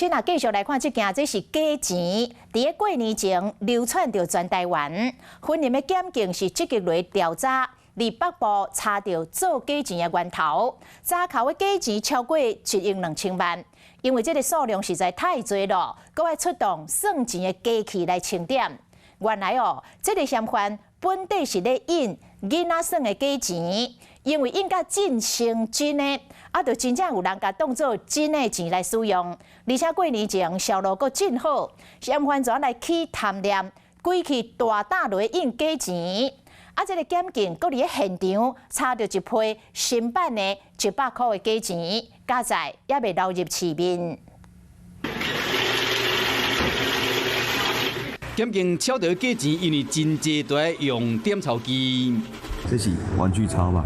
先啊，继续来看这件，这是假钱。伫个过年前流传到全台湾，婚姻的检警是积极来调查，伫北部查到做假钱的源头，查扣的假钱超过1亿2千万。因为这个数量实在太多了，搁要出动算钱的机器来清点。原来哦，这个嫌犯本地是咧印囡仔算的假钱，因为印甲真成真的。就真正有人甲当做真诶钱来使用，而且过年前销路阁真好，嫌犯怎来去贪念，规去大打落印假钱。这个检警阁伫现场查到一批新版的100块的假钱，加在也未流入市面。检警敲到假钱，因为真济都在用点钞机。这是玩具钞吧？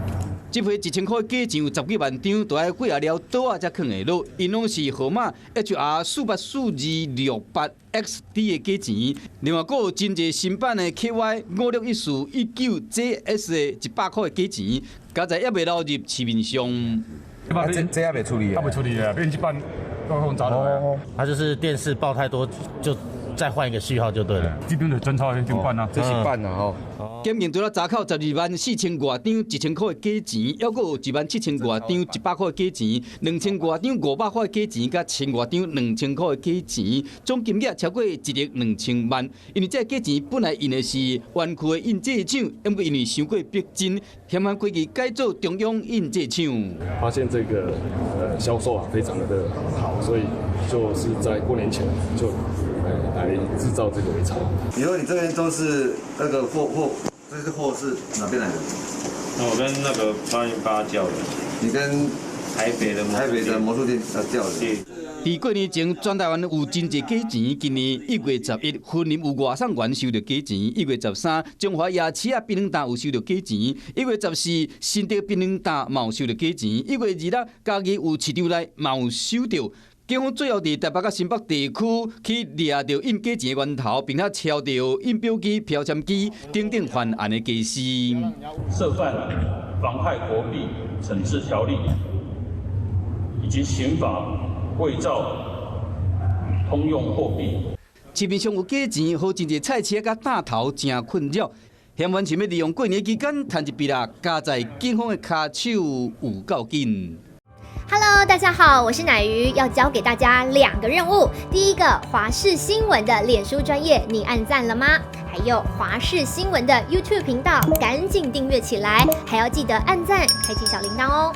这批1000块假钱有10几万张，都要过了倒啊才放会落。因拢是号码 HR484268XD 的假钱，另外阁有真济新版的 KY561419JS 的100块的假钱，加在也未流入市面上。这也未处理，他不处理的，变一般都用砸的。他就是电视报太多就。再换一个序号就对了。这边的真钞已经办啊，这是办啊吼。检警除了查扣124000多张1000块的假钱，还阁有17000多张100块的假钱，2000多张500块的假钱，甲1000多张2000块的假钱，总金额超过1亿2千万。因为这假钱本来印的是湾区的印制厂，不过因为伤过逼真，嫌犯规矩改做中央印制厂。发现这个销售非常的好，所以就是在过年前就来制造这个伪钞。以后你这边都是那个货，这些货是哪边来的？那我跟那个808叫的。你跟台北的魔术店叫的。伫过年前，全台湾有真济假钱。今年1月11，婚姻有外送员收到假钱；1月13，中华夜市啊槟榔摊有收到假钱；1月14，新德槟榔摊嘛有收到假钱；1月26，嘉义有市场内嘛有收到。警方最后伫台北甲新北地区去抓到印假钱的源头，并且抄到印表机、标签机等等犯案的假释。涉犯妨害国币惩治条例以及刑法伪造通用货币。市面上有假钱，好真济菜市甲大头真困扰。嫌犯想要利用过年期间赚一笔啦，加在警方的卡手有够紧。Hello， 大家好，我是乃瑜，要教给大家2个任务。第一个，华视新闻的脸书专页，你按赞了吗？还有华视新闻的 YouTube 频道，赶紧订阅起来，还要记得按赞，开启小铃铛哦。